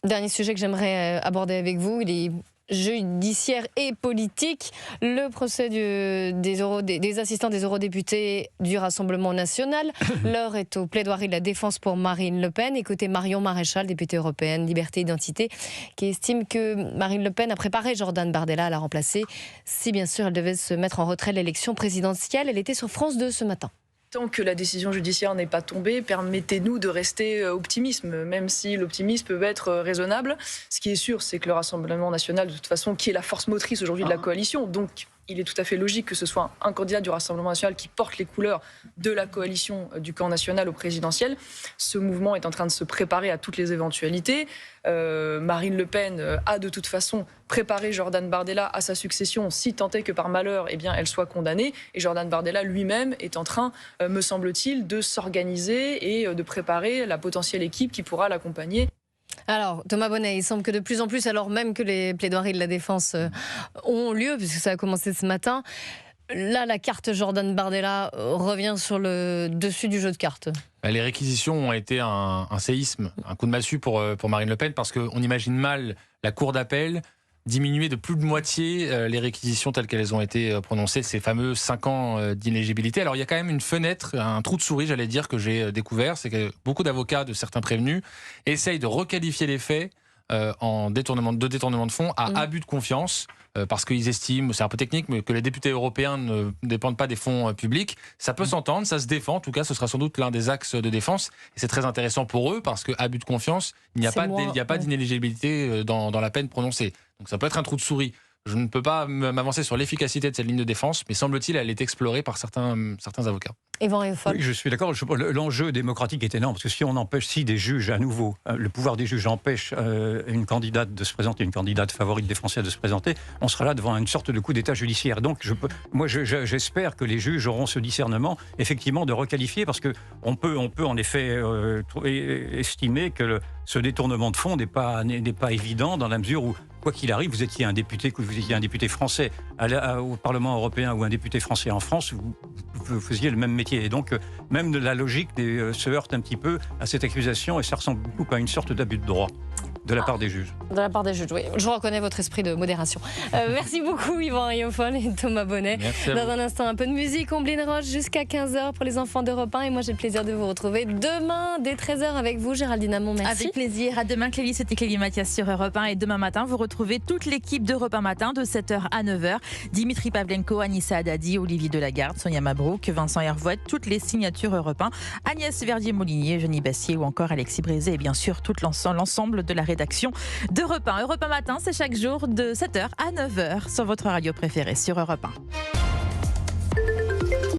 Dernier sujet que j'aimerais aborder avec vous, il est judiciaire et politique. Le procès des assistants des eurodéputés du Rassemblement national. L'heure est aux plaidoiries de la défense pour Marine Le Pen. Écoutez Marion Maréchal, députée européenne Liberté Identité, qui estime que Marine Le Pen a préparé Jordan Bardella à la remplacer si bien sûr elle devait se mettre en retrait de l'élection présidentielle. Elle était sur France 2 ce matin. Tant que la décision judiciaire n'est pas tombée, permettez-nous de rester optimistes, même si l'optimisme peut être raisonnable. Ce qui est sûr, c'est que le Rassemblement national, de toute façon, qui est la force motrice aujourd'hui de la coalition, donc il est tout à fait logique que ce soit un candidat du Rassemblement national qui porte les couleurs de la coalition du camp national au présidentiel. Ce mouvement est en train de se préparer à toutes les éventualités. Marine Le Pen a de toute façon préparé Jordan Bardella à sa succession, si tant est que par malheur, elle soit condamnée. Et Jordan Bardella lui-même est en train, me semble-t-il, de s'organiser et de préparer la potentielle équipe qui pourra l'accompagner. Alors, Thomas Bonnet, il semble que de plus en plus, alors même que les plaidoiries de la défense ont lieu, puisque ça a commencé ce matin, là, la carte Jordan Bardella revient sur le dessus du jeu de cartes. Les réquisitions ont été un séisme, un coup de massue pour Marine Le Pen, parce qu'on imagine mal la cour d'appel diminuer de plus de moitié les réquisitions telles qu'elles ont été prononcées, ces fameux 5 ans d'inéligibilité. Alors il y a quand même une fenêtre, un trou de souris, j'allais dire, que j'ai découvert, c'est que beaucoup d'avocats de certains prévenus essayent de requalifier les faits en détournement de fonds à abus de confiance, parce qu'ils estiment, c'est un peu technique, mais que les députés européens ne dépendent pas des fonds publics. Ça peut s'entendre, ça se défend, en tout cas ce sera sans doute l'un des axes de défense, et c'est très intéressant pour eux, parce que abus de confiance, il n'y a pas d'inéligibilité dans la peine prononcée. Donc ça peut être un trou de souris. Je ne peux pas m'avancer sur l'efficacité de cette ligne de défense, mais semble-t-il, elle est explorée par certains avocats. Yvan Rioufol. Oui, je suis d'accord. L'enjeu démocratique est énorme, parce que si des juges, à nouveau, le pouvoir des juges empêche une candidate de se présenter, une candidate favorite des Français de se présenter, on sera là devant une sorte de coup d'état judiciaire. Donc, j'espère que les juges auront ce discernement, effectivement, de requalifier, parce que on peut en effet estimer que ce détournement de fonds n'est pas évident, dans la mesure où, quoi qu'il arrive, vous étiez un député français au Parlement européen ou un député français en France, vous faisiez le même métier. Et donc, même la logique se heurte un petit peu à cette accusation, et ça ressemble beaucoup à une sorte d'abus de droit de la part des juges. De la part des juges, oui. Je reconnais votre esprit de modération. Merci beaucoup, Yvan Rioufol et Thomas Bonnet. Dans un instant, un peu de musique, Omblin Roche jusqu'à 15h pour les enfants d'Europe 1. Et moi, j'ai le plaisir de vous retrouver demain dès 13h avec vous, Géraldine Amont. Merci. Avec plaisir. À demain, Clélie. C'était Clélie Mathias sur Europe 1. Et demain matin, vous retrouvez toute l'équipe d'Europe 1 matin de 7h à 9h. Dimitri Pavlenko, Anissa Haddadi, Olivier Delagarde, Sonia Mabrouk, Vincent Hervouet, toutes les signatures Europe 1, Agnès Verdier-Molinier, Jenny Bassier ou encore Alexis Brézé et bien sûr tout l'ensemble de la rédaction d'Europe 1. Europe 1 matin, c'est chaque jour de 7h à 9h sur votre radio préférée sur Europe 1.